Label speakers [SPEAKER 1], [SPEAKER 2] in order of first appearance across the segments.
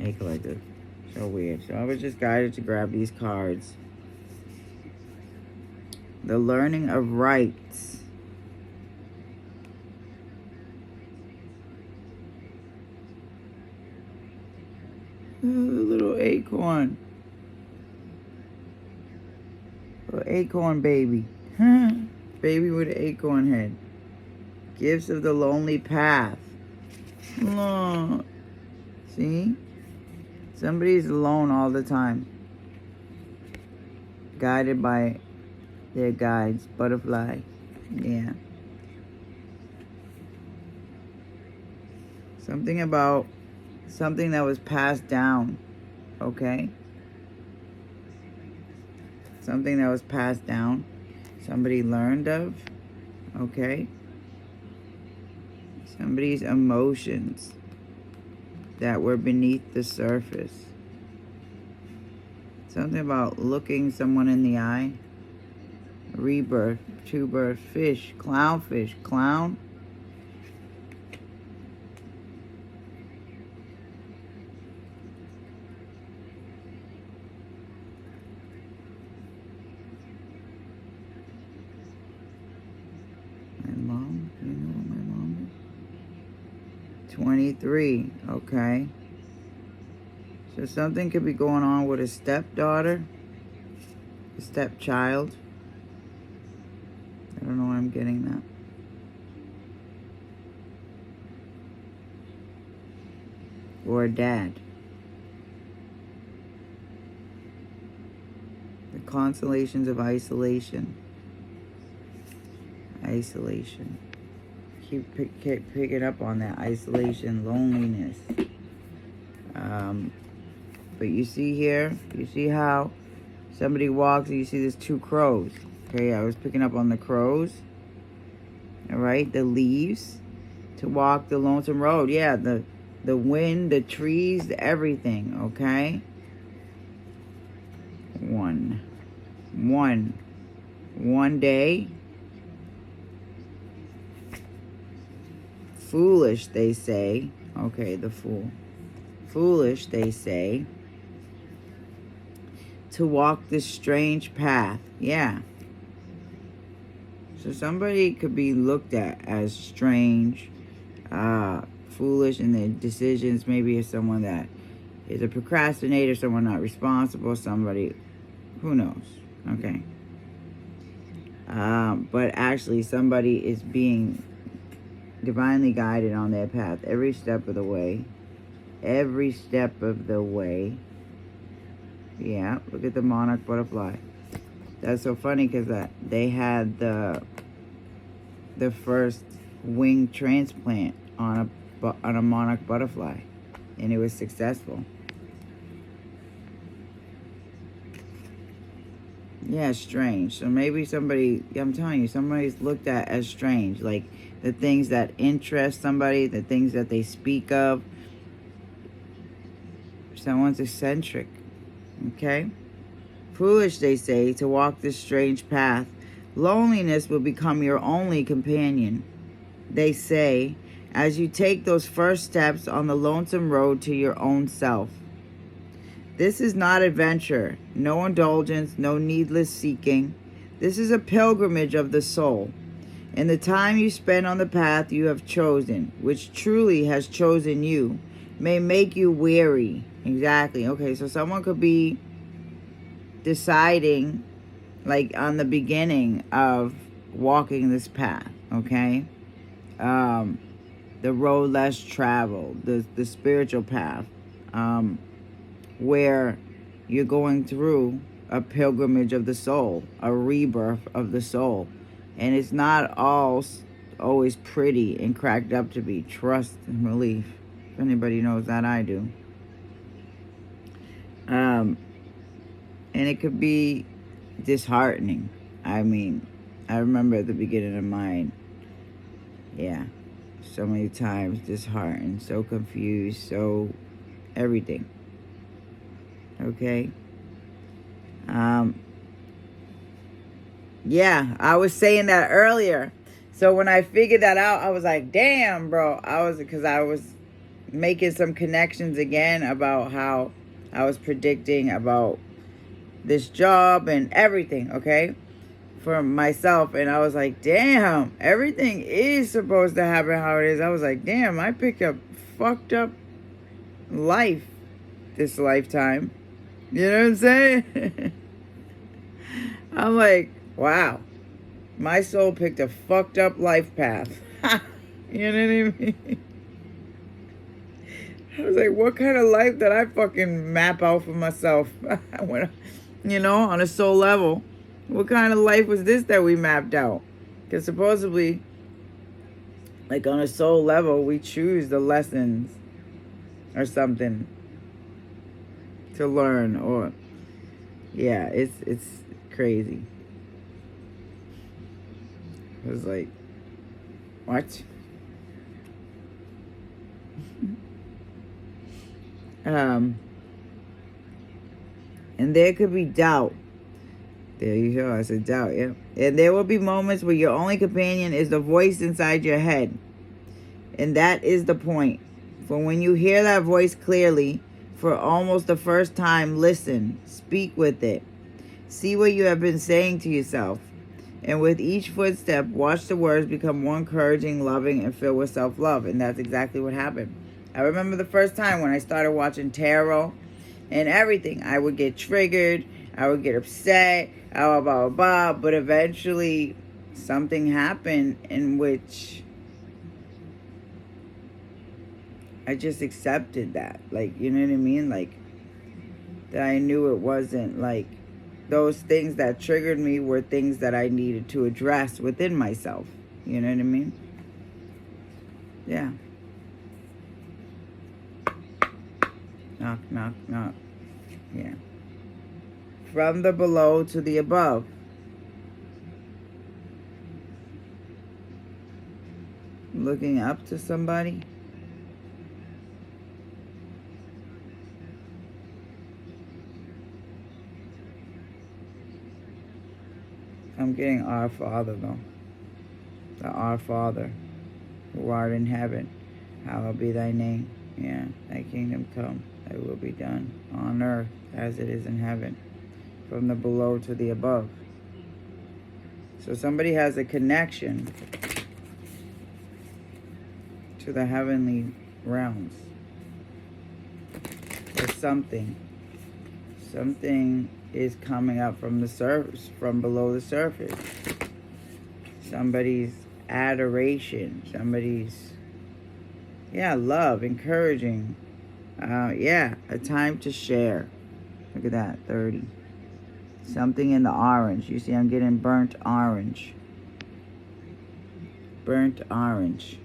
[SPEAKER 1] Hey, collective. So weird. So I was just guided to grab these cards. The learning of rights. Oh, little acorn. Little acorn baby. Baby with an acorn head. Gifts of the lonely path. Look. See? Somebody's alone all the time. Guided by their guides. Butterfly. Yeah. Something about something that was passed down. Okay? Something that was passed down. Somebody learned of. Okay? Somebody's emotions that were beneath the surface. Something about looking someone in the eye. Rebirth, two birth, fish, clownfish, clown. My mom, do you know what my mom is? 23, okay. So something could be going on with a stepdaughter, a stepchild. I don't know why I'm getting that. Or a dad. The constellations of isolation. Isolation. Keep picking up on that isolation, loneliness. But you see here, you see how somebody walks and you see there's two crows. Okay, I was picking up on the crows. All right, the leaves to walk the lonesome road. Yeah, the wind, the trees, everything. Okay. One day. Foolish, they say. Okay, the fool. Foolish, they say. To walk this strange path. Yeah. So somebody could be looked at as strange, foolish in their decisions. Maybe it's someone that is a procrastinator, someone not responsible, somebody, who knows, okay. But actually somebody is being divinely guided on their path every step of the way. Every step of the way. Yeah, look at the monarch butterfly. That's so funny because they had the first wing transplant on a monarch butterfly, and it was successful. Yeah, strange. So maybe somebody, I'm telling you, somebody's looked at as strange. Like the things that interest somebody, the things that they speak of. Someone's eccentric. Okay? Foolish, they say, to walk this strange path. Loneliness will become your only companion, they say, as you take those first steps on the lonesome road to your own self. This is not adventure, no indulgence, no needless seeking. This is a pilgrimage of the soul. And the time you spend on the path you have chosen, which truly has chosen you, may make you weary. Exactly. Okay, so someone could be deciding, like, on the beginning of walking this path, okay? The road less traveled, the spiritual path, where you're going through a pilgrimage of the soul, a rebirth of the soul. And it's not all always pretty and cracked up to be. Trust and relief. If anybody knows that, I do. And it could be disheartening. I mean, I remember at the beginning of mine, yeah, so many times disheartened, so confused, so everything. Okay? Yeah, I was saying that earlier. So when I figured that out, I was like, damn, bro. Because I was, making some connections again about how I was predicting about this job and everything, okay, for myself. And I was like, damn, everything is supposed to happen how it is. I was like, damn, I picked up fucked up life this lifetime. You know what I'm saying? I'm like, wow, my soul picked a fucked up life path. You know what I mean? I was like, what kind of life did I fucking map out for myself? When, you know, on a soul level. What kind of life was this that we mapped out? Because supposedly, like on a soul level, we choose the lessons or something to learn. Or, yeah, it's crazy. I was like, what? And there could be doubt. There you go. I said doubt, yeah. And there will be moments where your only companion is the voice inside your head. And that is the point. For when you hear that voice clearly, for almost the first time, listen. Speak with it. See what you have been saying to yourself. And with each footstep, watch the words become more encouraging, loving, and filled with self-love. And that's exactly what happened. I remember the first time when I started watching tarot and everything. I would get triggered. I would get upset. Blah, blah, blah. But eventually, something happened in which I just accepted that. Like, you know what I mean? Like, that I knew it wasn't like those things that triggered me were things that I needed to address within myself. You know what I mean? Yeah. Knock, knock, knock. Yeah. From the below to the above. Looking up to somebody. I'm getting our Father, though. The Our Father, who art in heaven, hallowed be thy name. Yeah, thy kingdom come, thy will be done on earth as it is in heaven. From the below to the above. So somebody has a connection to the heavenly realms. Or something. Something is coming up from the surface, from below the surface. Somebody's adoration. Somebody's, love, encouraging. A time to share. Look at that, 30. Something in the orange. You see, I'm getting burnt orange. Burnt orange.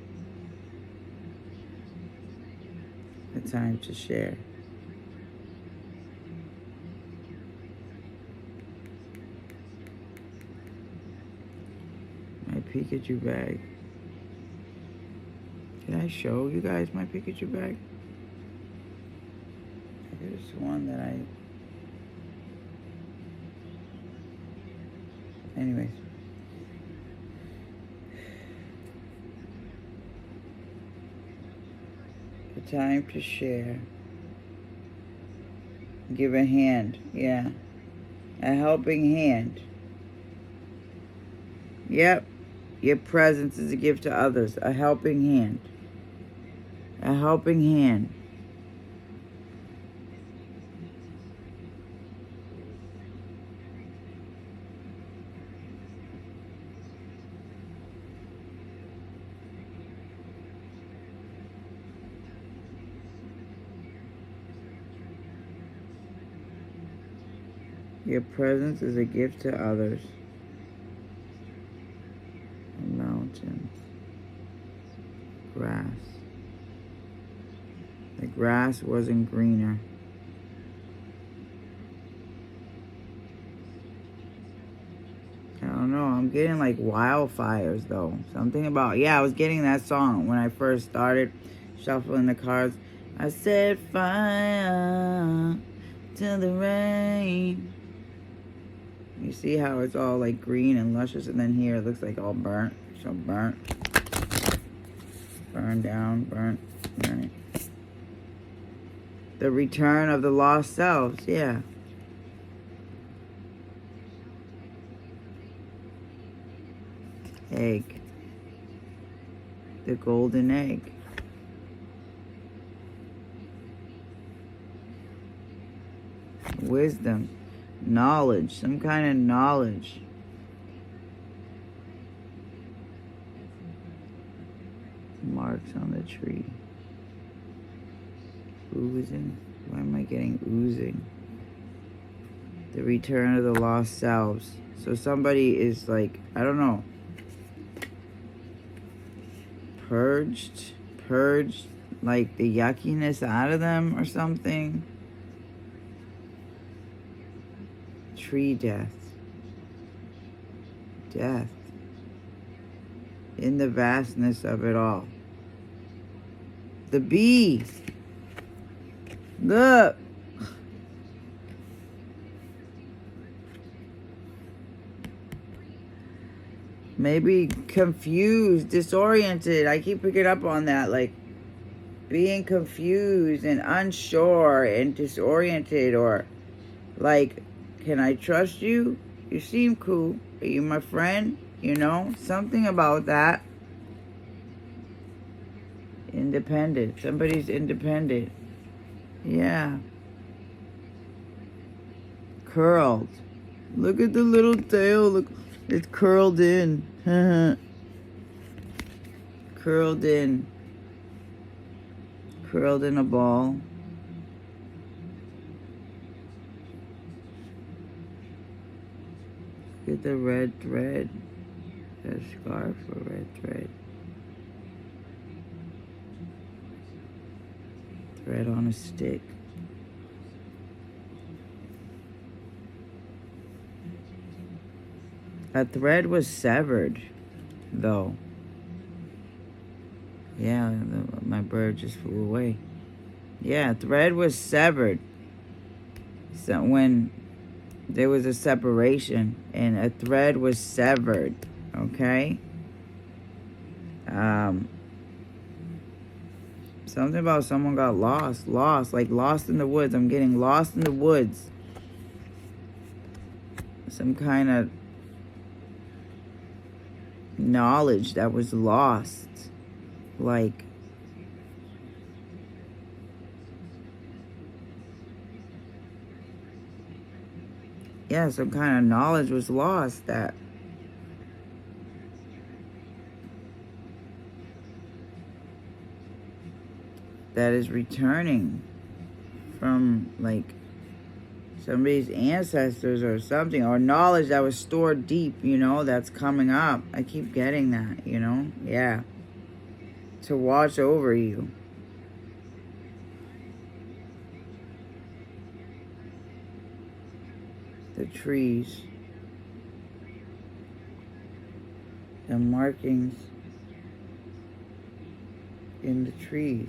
[SPEAKER 1] A time to share. My Pikachu bag. Can I show you guys my Pikachu bag? Here's one that anyways. A time to share. Give a hand. Yeah. A helping hand. Yep. Your presence is a gift to others. A helping hand. A helping hand. Your presence is a gift to others. Mountains. Grass. The grass wasn't greener. I don't know. I'm getting like wildfires though. Something about, I was getting that song when I first started shuffling the cards. I said fire to the rain. You see how it's all like green and luscious, and then here it looks like all burnt. So burnt. Burned down, burnt, burnt. The return of the lost selves. Yeah. Egg. The golden egg. Wisdom. Knowledge. Some kind of knowledge. Marks on the tree. Oozing. Why am I getting oozing? The return of the lost selves. So somebody is like, I don't know, purged, like the yuckiness out of them or something. Tree death. Death. In the vastness of it all. The bee. Look. Maybe confused, disoriented. I keep picking up on that. Like being confused and unsure and disoriented, or like, can I trust you? You seem cool. Are you my friend? You know, something about that. Independent. Somebody's independent. Yeah. Curled. Look at the little tail. Look, it's curled in. Curled in. Curled in a ball. Look at the red thread. A scarf or red thread. Thread on a stick. A thread was severed, though. Yeah, my bird just flew away. Yeah, thread was severed. So when there was a separation and a thread was severed, okay? Something about someone got lost, like lost in the woods. I'm getting lost in the woods. Some kind of knowledge that was lost. Like, yeah, some kind of knowledge was lost that is returning from like somebody's ancestors or something, or knowledge that was stored deep, you know, that's coming up. I keep getting that, you know? Yeah. To watch over you. The trees. The markings in the trees.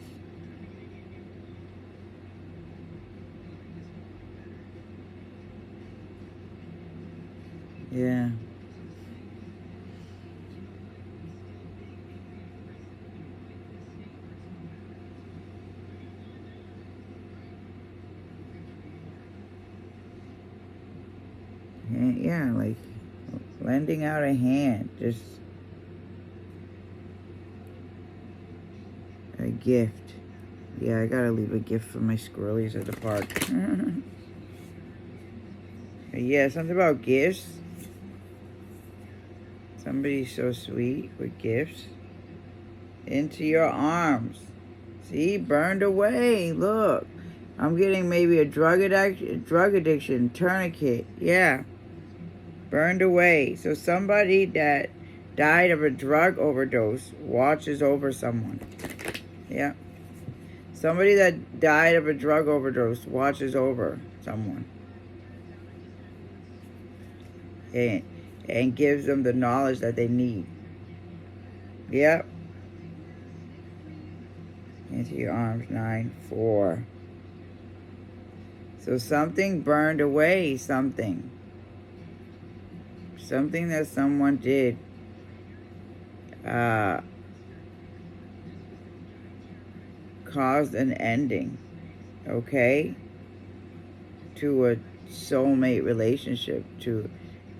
[SPEAKER 1] Yeah. Yeah, like lending out a hand, just a gift. Yeah, I gotta leave a gift for my squirrelies at the park. Yeah, something about gifts. Somebody's so sweet with gifts. Into your arms. See, burned away. Look, I'm getting maybe a drug addiction tourniquet. Yeah, burned away. So somebody that died of a drug overdose watches over someone. Yeah, somebody that died of a drug overdose watches over someone. And gives them the knowledge that they need. Yep. Into your arms, 9, 4. So something burned away, something. Something that someone did. Caused an ending okay? To a soulmate relationship, to,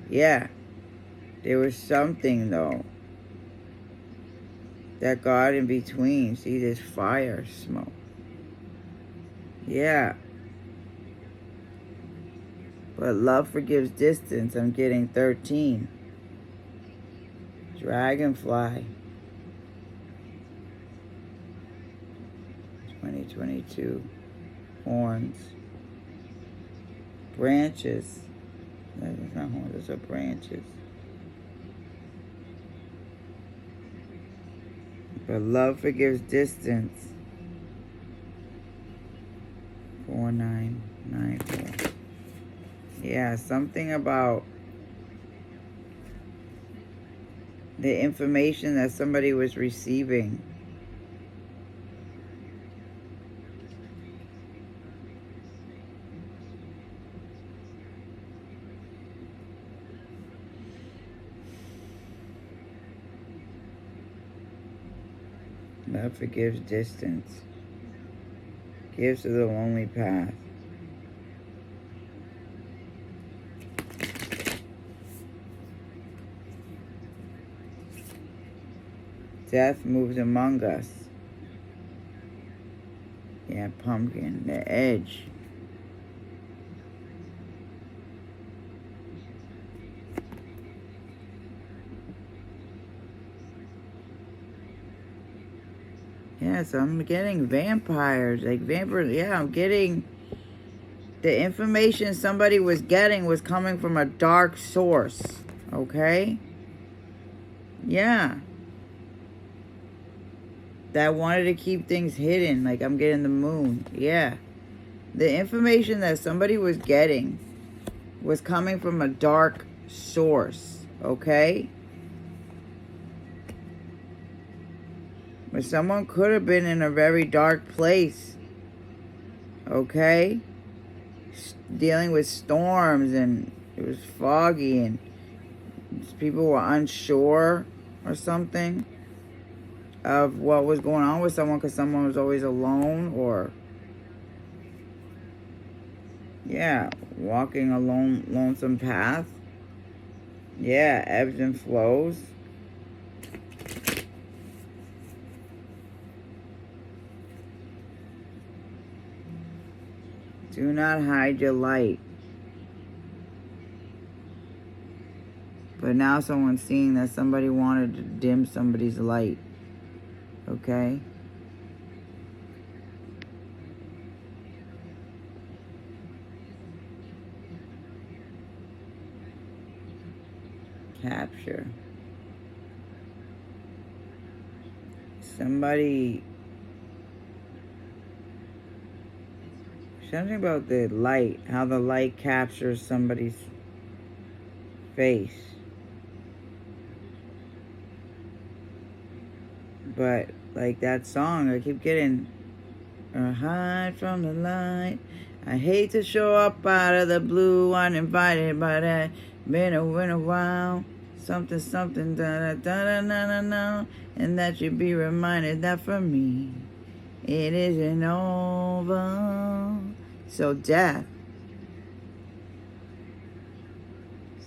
[SPEAKER 1] yeah. There was something, though, that got in between. See this fire smoke. Yeah. But love forgives distance. I'm getting 13. Dragonfly. 2022. Horns. Branches. That's not horns, those are branches. But love forgives distance. 4994. Yeah, something about the information that somebody was receiving. Love forgives distance. Gives to the lonely path. Death moves among us. Yeah, pumpkin. The edge. Yeah, so I'm getting vampires. Like vampires. Yeah, I'm getting the information somebody was getting was coming from a dark source. Okay? Yeah. That wanted to keep things hidden. Like I'm getting the moon. Yeah. The information that somebody was getting was coming from a dark source. Okay? But someone could have been in a very dark place. Okay? Dealing with storms and it was foggy and people were unsure or something of what was going on with someone because someone was always alone or, yeah, walking a lonesome path. Yeah, ebbs and flows. Do not hide your light. But now someone's seeing that somebody wanted to dim somebody's light. Okay? Capture. Something about the light, how the light captures somebody's face. But like that song, I keep getting hide from the light. I hate to show up out of the blue uninvited, but I've been a while. Something, something, da da da da da da, and that you be reminded that for me, it isn't over. So death.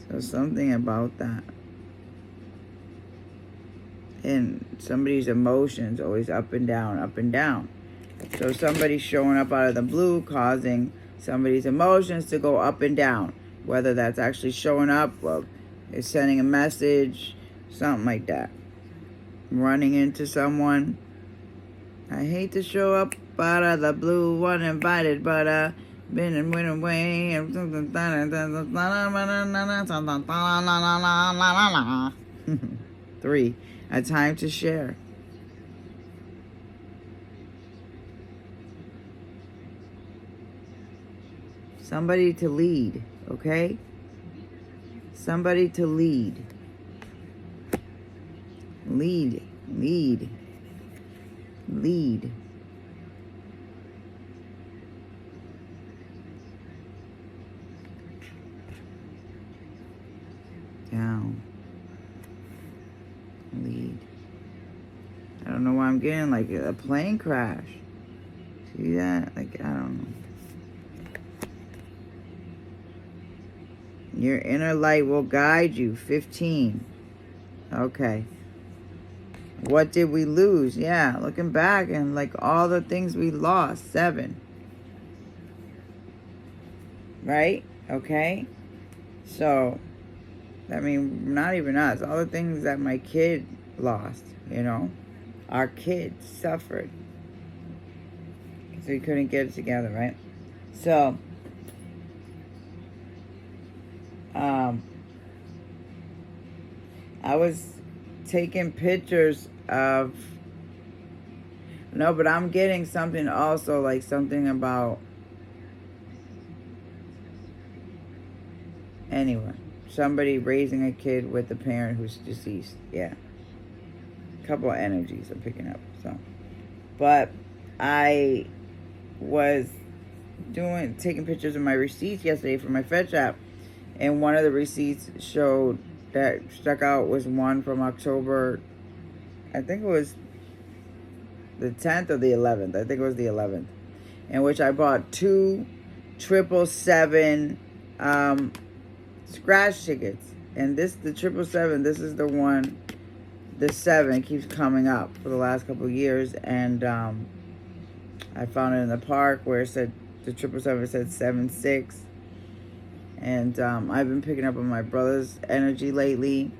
[SPEAKER 1] So something about that. And somebody's emotions always up and down, up and down. So somebody's showing up out of the blue, causing somebody's emotions to go up and down. Whether that's actually showing up or is sending a message, something like that. Running into someone. I hate to show up out of the blue, uninvited, but been and went away. 3. A time to share. Somebody to lead, okay? Somebody to lead. Lead, lead, lead. Down. Lead. I don't know why I'm getting like a plane crash. See that? Like, I don't know. Your inner light will guide you. 15. Okay. What did we lose? Yeah, looking back and like all the things we lost. 7. Right? Okay. So, I mean, not even us. All the things that my kid lost, you know. Our kids suffered. So we couldn't get it together, right? So, I was taking pictures of... No, but I'm getting something also, like something about... Anyway, somebody raising a kid with a parent who's deceased. Yeah. Couple of energies I'm picking up. So, but I was taking pictures of my receipts yesterday for my Fetch app, and one of the receipts showed that stuck out was one from October. I think it was the 10th or the 11th. I think it was the 11th, in which I bought 2 777 scratch tickets. And the 777, this is the one, the 7 keeps coming up for the last couple of years. And I found it in the park where it said, the 777 said 76. And I've been picking up on my brother's energy lately.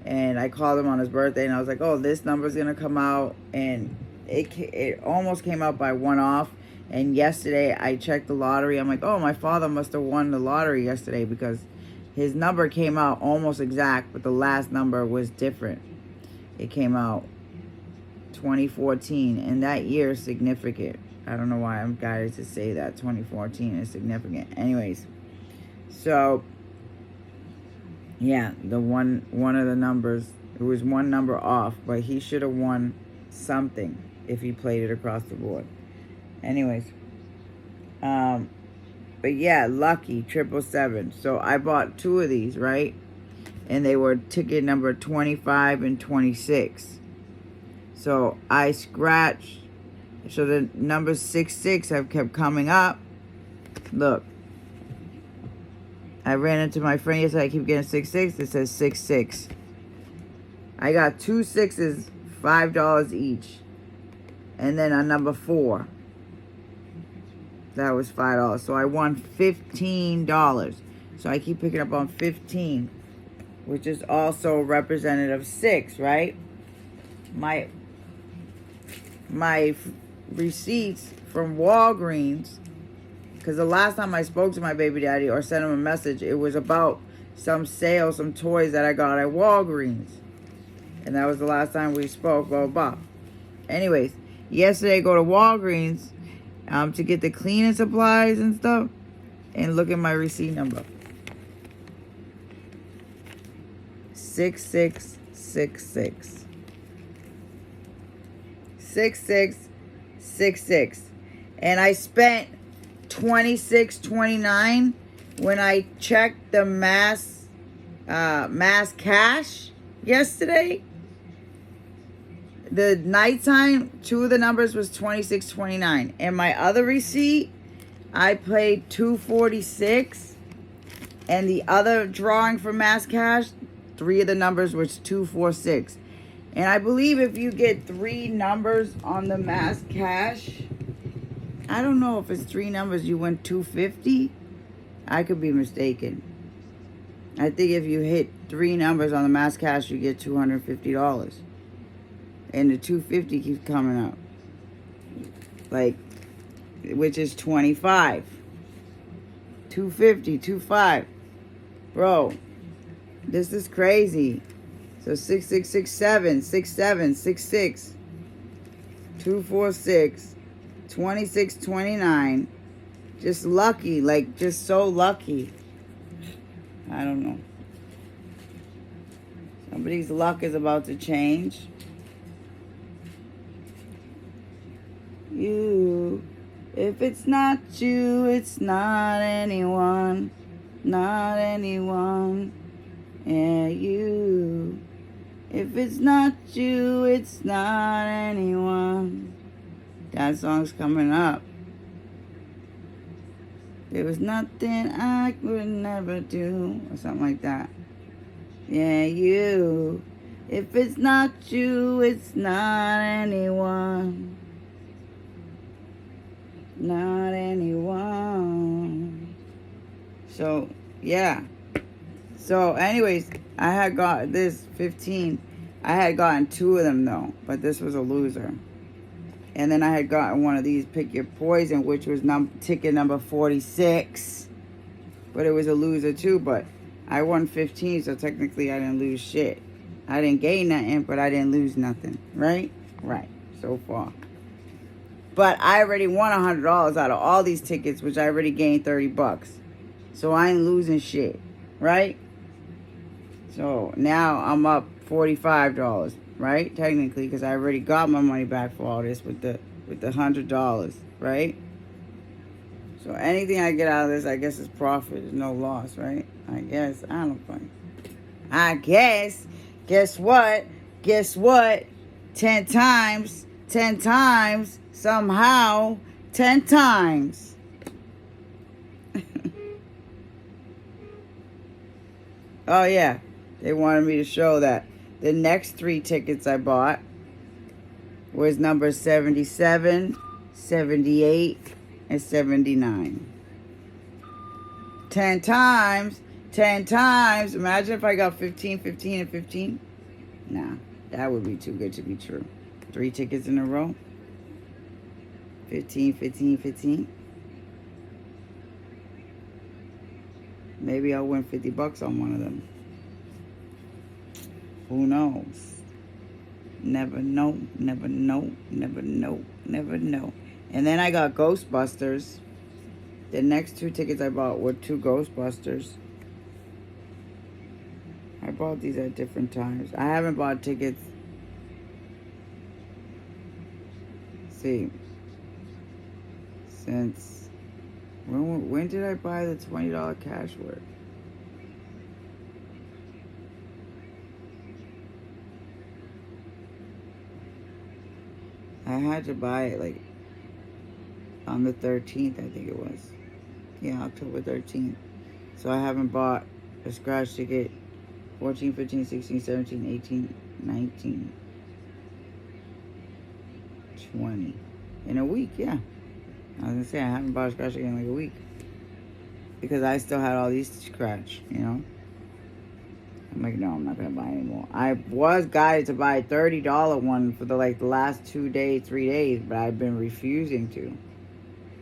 [SPEAKER 1] And I called him on his birthday, and I was like, oh, this number's going to come out. And it almost came out by 1 off. And yesterday I checked the lottery. I'm like, oh, my father must have won the lottery yesterday, because his number came out almost exact, but the last number was different. It came out 2014, and that year is significant. I don't know why I'm guided to say that 2014 is significant. Anyways, so yeah, one of the numbers, it was one number off, but he should have won something if he played it across the board. Anyways, but yeah, lucky 777. So I bought 2 of these, right? And they were ticket number 25 and 26. So I scratched. So the number 66 have kept coming up. Look, I ran into my friend yesterday. I keep getting 66. It says 66. I got 2 6s, $5 each, and then a number 4. That was $5. So I won $15. So I keep picking up on 15, which is also representative of 6, right? My receipts from Walgreens, because the last time I spoke to my baby daddy or sent him a message, it was about some sale, some toys that I got at Walgreens. And that was the last time we spoke, blah, blah, blah. Anyways, yesterday I go to Walgreens to get the cleaning supplies and stuff, and look at my receipt number. 6666. 6666. And I spent $26.29 when I checked the mass cash yesterday. The nighttime, 2 of the numbers was $26.29. And my other receipt, I paid $2.46. And the other drawing for mass cash, 3 of the numbers was $2.46. And I believe if you get 3 numbers on the mass cash, I don't know if it's 3 numbers, you win $2.50. I could be mistaken. I think if you hit 3 numbers on the mass cash, you get $250. And the $2.50 keeps coming up. Like, which is 25. $2.50, $2.5. Bro, this is crazy. So 6667, 67, 66, 246, 2629. Just lucky, like just so lucky. I don't know. Somebody's luck is about to change. You, if it's not you, it's not anyone, not anyone. Yeah, you. If it's not you, it's not anyone. That song's coming up. There was nothing I could never do, or something like that. Yeah, you. If it's not you, it's not anyone. Not anyone. So, yeah. So, anyways, I had got this 15. I had gotten 2 of them, though. But this was a loser. And then I had gotten one of these Pick Your Poison, which was ticket number 46. But it was a loser, too. But I won 15, so technically I didn't lose shit. I didn't gain nothing, but I didn't lose nothing. Right? Right. So far. But I already won $100 out of all these tickets, which I already gained $30. So I ain't losing shit. Right? So now I'm up $45, right? Technically, because I already got my money back for all this with the $100, right? So anything I get out of this, I guess is profit. There's no loss, right? I guess. I don't know. I guess. Guess what? Guess what? 10 times. 10 times. Somehow. 10 times. Oh, yeah. They wanted me to show that the next 3 tickets I bought was number 77, 78, and 79. 10 times. 10 times. Imagine if I got 15, 15, and 15. Nah, that would be too good to be true. 3 tickets in a row. 15, 15, 15. Maybe I'll win $50 on one of them. Who knows? Never know, never know, never know, never know. And then I got Ghostbusters. The next 2 tickets I bought were 2 Ghostbusters. I bought these at different times. I haven't bought tickets. See, since when did I buy the $20 cash work? I had to buy it like on the 13th, I think it was. Yeah, October 13th. So I haven't bought a scratch ticket 14, 15, 16, 17, 18, 19, 20. In a week, yeah. I was gonna say, I haven't bought a scratch ticket in like a week. Because I still had all these to scratch, you know? I'm like, no, I'm not gonna buy anymore. I was guided to buy a $30 one for the last 2 days, 3 days, but I've been refusing to.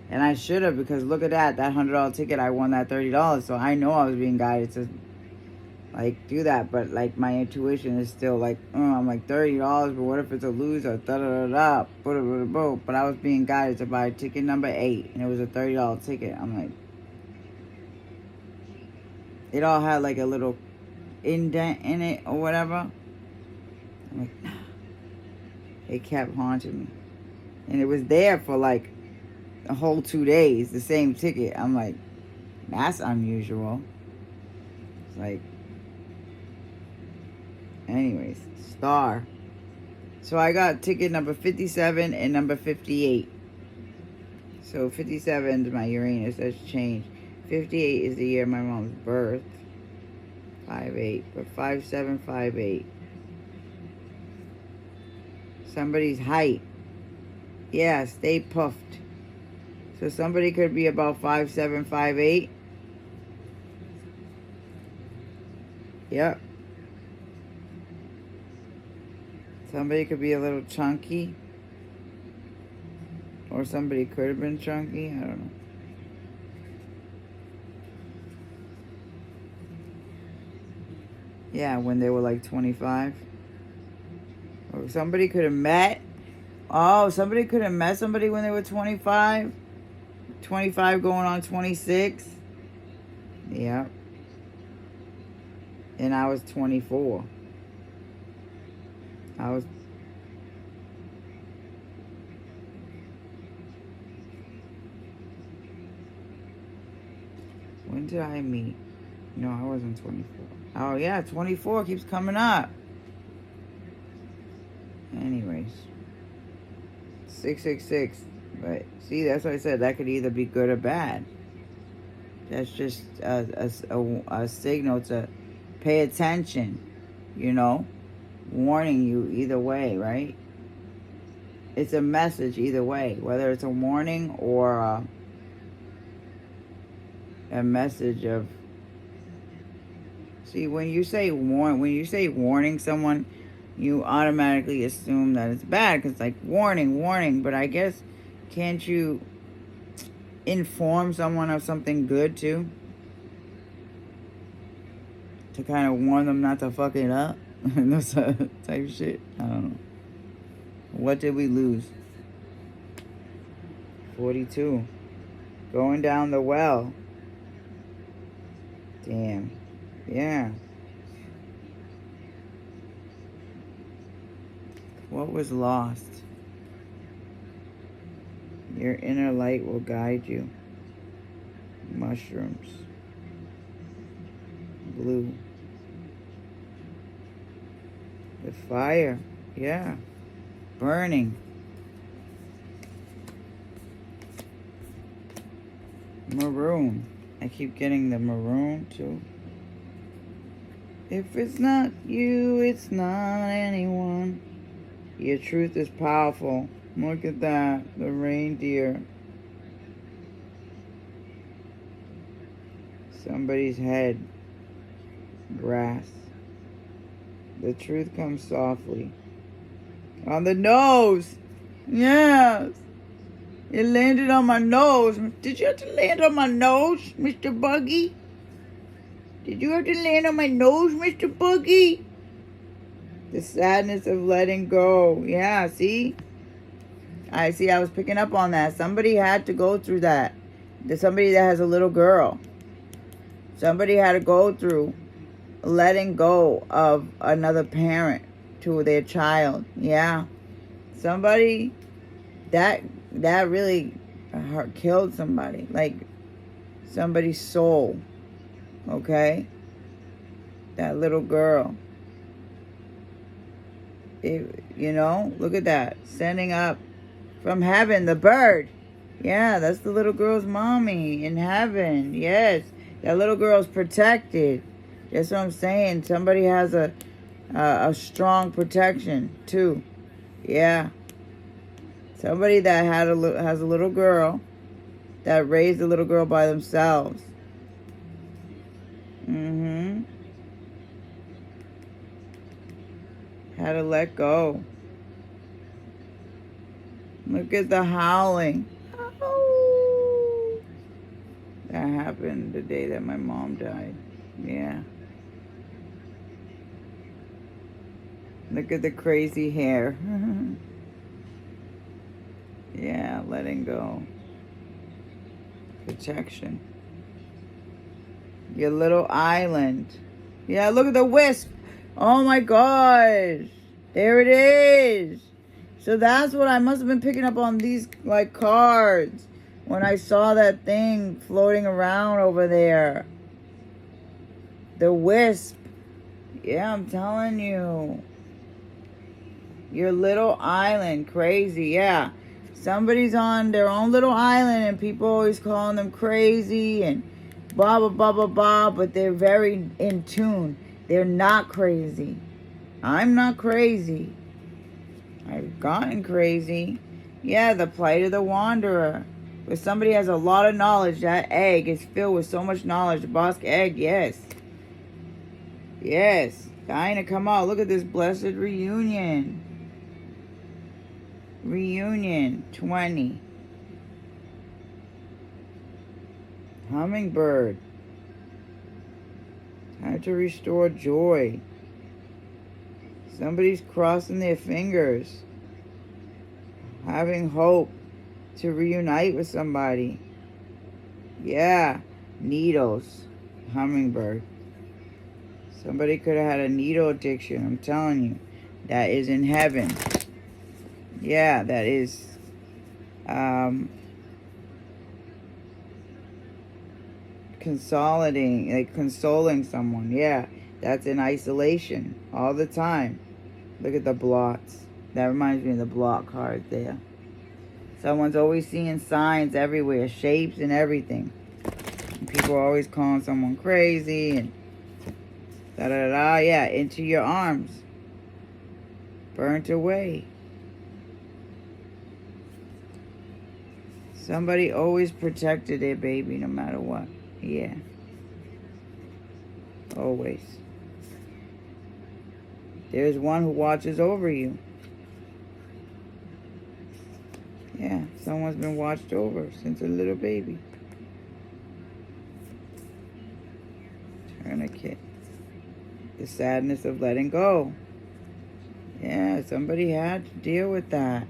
[SPEAKER 1] And I should have, because look at that $100 ticket, I won that $30. So I know I was being guided to do that, but my intuition is still I'm like $30, but what if it's a loser? Da da da da. But I was being guided to buy ticket number 8, and it was a $30 ticket. I'm like, it all had a little indent in it or whatever. I'm like, nah. It kept haunting me, and it was there for a whole 2 days, the same ticket. I'm like, that's unusual. It's anyways, star. So I got ticket number 57 and number 58. So 57 is my Uranus, that's changed. 58 is the year of my mom's birth. 5-8, but 5-7-5-8. Somebody's height. Yeah, stay puffed. So somebody could be about 5'7", 5'8". Yep. Somebody could be a little chunky. Or somebody could have been chunky. I don't know. Yeah, when they were 25. Or somebody could have met. Oh, somebody could have met somebody when they were 25. 25 going on 26. Yep. And I was 24. When did I meet? No, I wasn't 24. Oh, yeah, 24 keeps coming up. Anyways. 666. But, see, that's what I said. That could either be good or bad. That's just a signal to pay attention, you know, warning you either way, right? It's a message either way, whether it's a warning or a message of. See, when you say warning someone, you automatically assume that it's bad because like warning, warning. But I guess can't you inform someone of something good too? To kind of warn them not to fuck it up. That's type of shit. I don't know. What did we lose? 42. Going down the well. Damn. Yeah. What was lost? Your inner light will guide you. Mushrooms. Blue. The fire. Yeah. Burning. Maroon. I keep getting the maroon too. If it's not you, it's not anyone. Your truth is powerful. Look at that. The reindeer. Somebody's head. Grass. The truth comes softly. On the nose. Yes. It landed on my nose. Did you have to land on my nose, Mr. Buggy? Did you have to land on my nose, Mr. Buggy? The sadness of letting go. Yeah, see? I was picking up on that. Somebody had to go through that. There's somebody that has a little girl. Somebody had to go through letting go of another parent to their child. Yeah. Somebody that really killed somebody. Like somebody's soul. Okay? That little girl. Look at that. Sending up from heaven, the bird. Yeah, that's the little girl's mommy in heaven. Yes. That little girl's protected. That's what I'm saying. Somebody has a strong protection too. Yeah. Somebody that has a little girl that raised a little girl by themselves. Had to let go. Look at the howling. Oh. That happened the day that my mom died. Yeah. Look at the crazy hair. Yeah, letting go. Protection. Your little island. Yeah, look at the wisp. Oh my gosh. There it is. So that's what I must have been picking up on these like cards when I saw that thing floating around over there. The wisp. Yeah, I'm telling you. Your little island. Crazy. Yeah. Somebody's on their own little island and people always calling them crazy and blah, blah, blah, blah, blah. But they're very in tune. They're not crazy. I'm not crazy. I've gotten crazy. Yeah, the plight of the wanderer. Where somebody has a lot of knowledge. That egg is filled with so much knowledge. The Bosk egg, yes. Yes. Dying to come out. Look at this blessed reunion. Reunion 20. Hummingbird. Time to restore joy. Somebody's crossing their fingers. Having hope to reunite with somebody. Yeah. Needles. Hummingbird. Somebody could have had a needle addiction. I'm telling you. That is in heaven. Yeah, that is consoling someone. Yeah, that's in isolation all the time. Look at the blots. That reminds me of the blot card there. Someone's always seeing signs everywhere, shapes and everything. And people are always calling someone crazy and da da da. Yeah, into your arms. Burnt away. Somebody always protected their baby no matter what. Yeah. Always. There's one who watches over you. Yeah, someone's been watched over since a little baby. Tourniquet. The sadness of letting go. Yeah, somebody had to deal with that.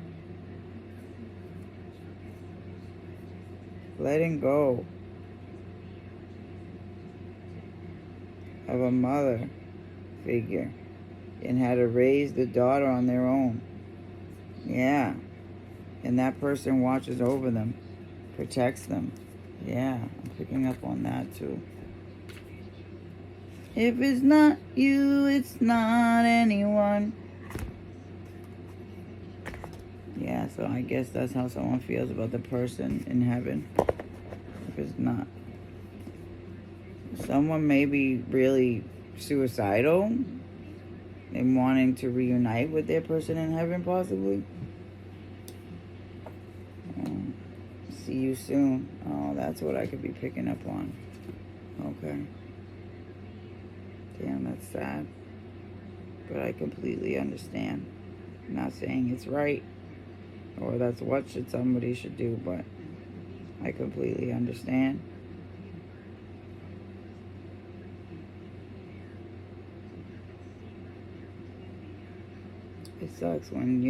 [SPEAKER 1] Letting go of a mother figure and had to raise the daughter on their own. Yeah. And that person watches over them, protects them. Yeah, I'm picking up on that too. If it's not you, it's not anyone. Yeah, so I guess that's how someone feels about the person in heaven. If it's not. Someone may be really suicidal and wanting to reunite with their person in heaven, possibly. See you soon. Oh, that's what I could be picking up on. Okay. Damn, that's sad. But I completely understand. I'm not saying it's right or that's what somebody should do, but I completely understand. It sucks when,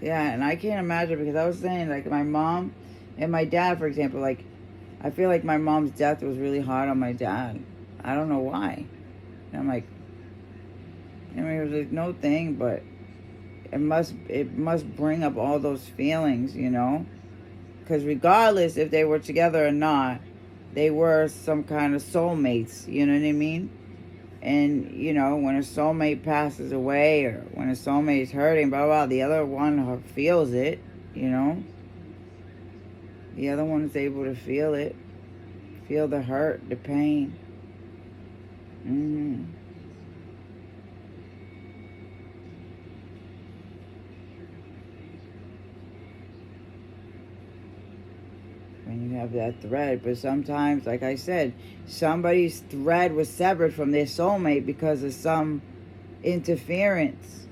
[SPEAKER 1] and I can't imagine, because I was saying, like, my mom and my dad, for example, like, I feel like my mom's death was really hard on my dad. I don't know why. And I'm like, it was like no thing, but it must bring up all those feelings, because regardless if they were together or not, they were some kind of soulmates, you know what I mean? And, when a soulmate passes away or when a soulmate is hurting, blah, blah, the other one feels it, The other one is able to feel it. Feel the hurt, the pain. Mm-hmm. When you have that thread. But sometimes, like I said, somebody's thread was severed from their soulmate because of some interference.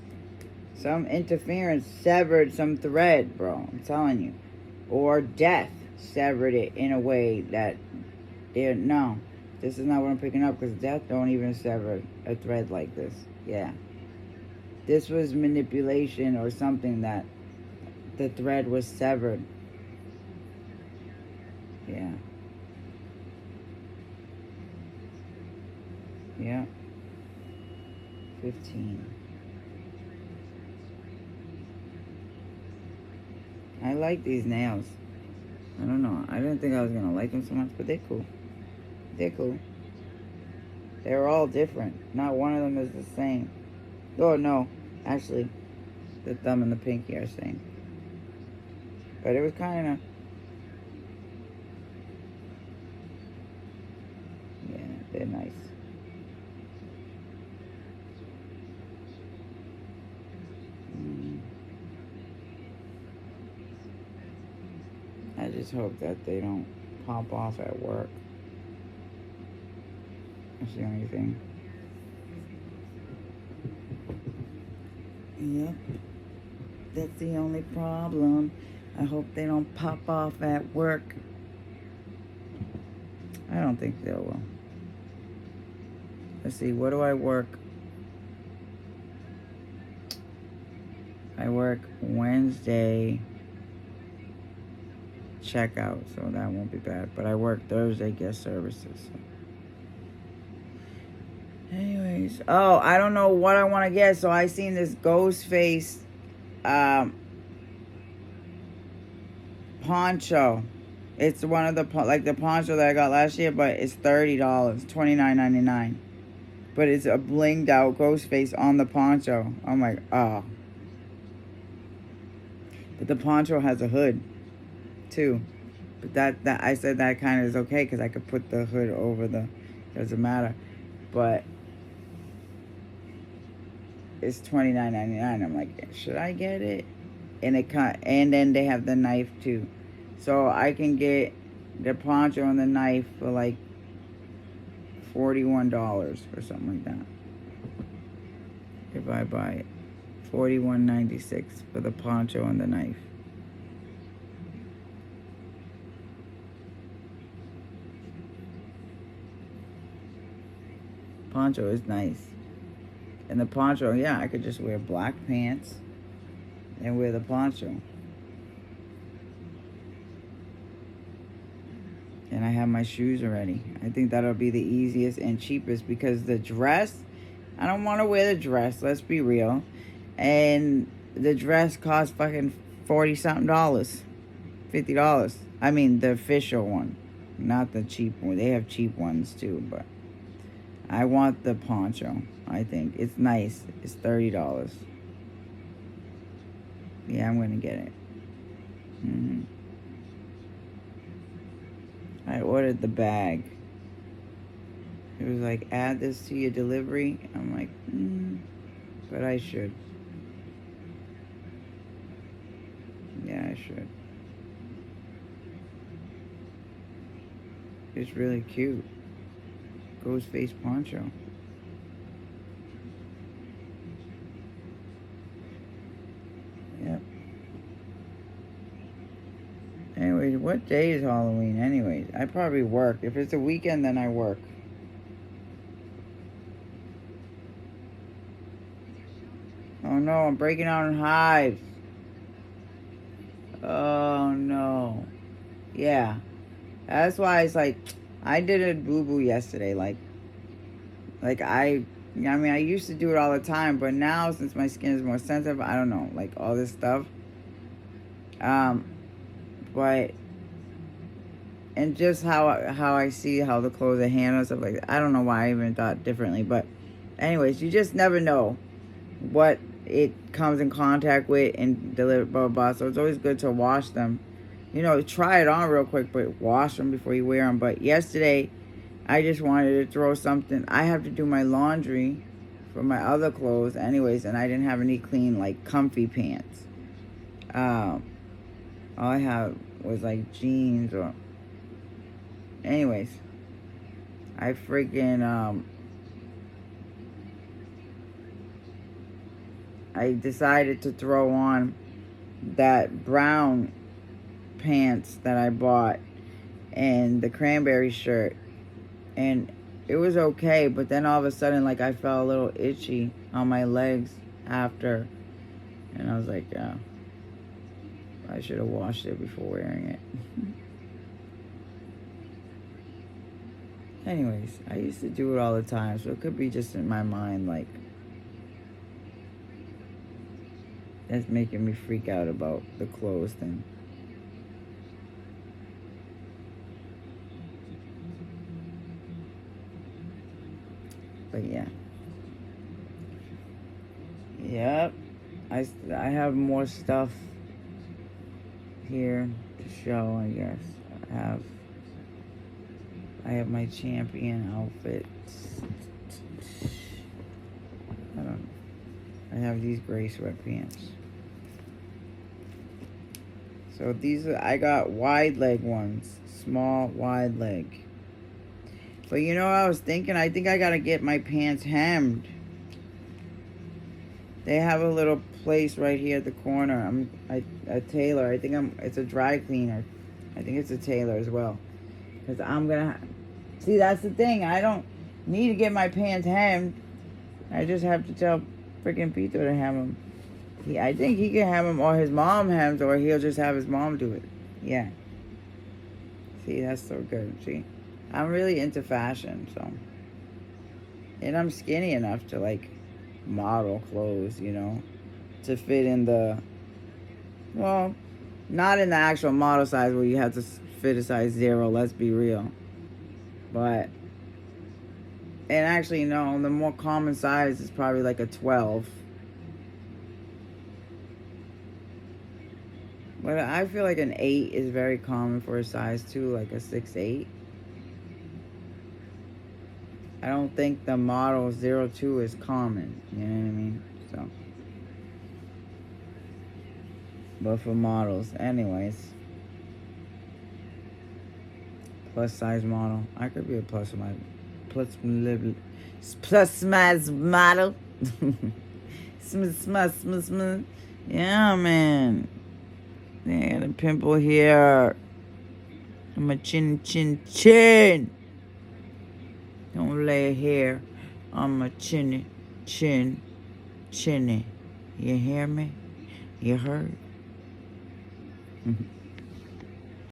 [SPEAKER 1] Some interference severed some thread, bro. I'm telling you. Or death severed it in a way that no. This is not what I'm picking up, because death don't even sever a thread like this. Yeah. This was manipulation or something that the thread was severed. Yeah. Yeah. 15. I like these nails. I don't know. I didn't think I was going to like them so much, but they're cool. They're cool. They're all different. Not one of them is the same. Oh, no. Actually, the thumb and the pinky are the same. But it was kind of... Yeah, they're nice. I just hope that they don't pop off at work. That's the only thing. Yep. That's the only problem. I hope they don't pop off at work. I don't think they will. Let's see, what do I work? I work Wednesday checkout, so that won't be bad. But I work Thursday guest services. So. Anyways, oh, I don't know what I want to get, so I seen this ghost face poncho. It's one of the the poncho that I got last year, but it's $30, $29.99. But it's a blinged out ghost face on the poncho. I'm like, oh. But the poncho has a hood too. But that I said that kind of is okay because I could put the hood over the. Doesn't matter. But it's $29.99. I'm like, should I get it? And then they have the knife too, so I can get the poncho and the knife for like $41 or something like that. If I buy it, $41.96 for the poncho and the knife. Poncho is nice. And the poncho, yeah, I could just wear black pants and wear the poncho. And I have my shoes already. I think that'll be the easiest and cheapest because the dress, I don't want to wear the dress, let's be real. And the dress costs fucking 40 something dollars. $50. I mean the official one, not the cheap one. They have cheap ones too, but I want the poncho. I think it's nice. It's $30. Yeah, I'm gonna get it. I ordered the bag. It was like, add this to your delivery. I'm like, but I should. Yeah, I should. It's really cute. Ghost face poncho. Yep. Anyways, what day is Halloween anyways? I probably work. If it's a weekend, then I work. Oh no, I'm breaking out in hives. Oh no. Yeah. That's why it's like, I did a boo-boo yesterday. Like I mean, I used to do it all the time, but now since my skin is more sensitive, I don't know, like all this stuff. But and just how I see how the clothes are handled and stuff like that. I don't know why I even thought differently, but anyways, you just never know what it comes in contact with and deliver blah, blah, blah. So it's always good to wash them. You know, try it on real quick, but wash them before you wear them. But yesterday, I just wanted to throw something. I have to do my laundry for my other clothes anyways, and I didn't have any clean, like, comfy pants. All I had was, like, jeans or... Anyways, I freaking, I decided to throw on that brown pants that I bought and the cranberry shirt, and it was okay, but then all of a sudden, like, I felt a little itchy on my legs after, and I was like, oh, I should have washed it before wearing it. Anyways, I used to do it all the time, so it could be just in my mind, like, that's making me freak out about the clothes thing. But yeah. Yep. I have more stuff here to show, I guess. I have my champion outfits. I don't know. I have these gray sweatpants. So these are, I got wide leg ones. Small, wide leg. But you know what I was thinking? I think I gotta get my pants hemmed. They have a little place right here at the corner. A tailor. I think it's a dry cleaner. I think it's a tailor as well. Because I'm gonna... See, that's the thing. I don't need to get my pants hemmed. I just have to tell freaking Peter to hem them. I think he can hem them, or his mom hems, or he'll just have his mom do it. Yeah. See, that's so good. See? I'm really into fashion, so... And I'm skinny enough to, like, model clothes, you know? To fit in the... Well, not in the actual model size where you have to fit a size 0, let's be real. But... And actually, no, the more common size is probably like a 12. But I feel like an 8 is very common for a size 2, like a 6'8". I don't think the model 02 is common. You know what I mean? So, but for models, anyways, plus size model. I could be a plus size model. Yeah, man. Yeah, the pimple here. On my chin. Don't lay hair on my chinny. You hear me? You heard?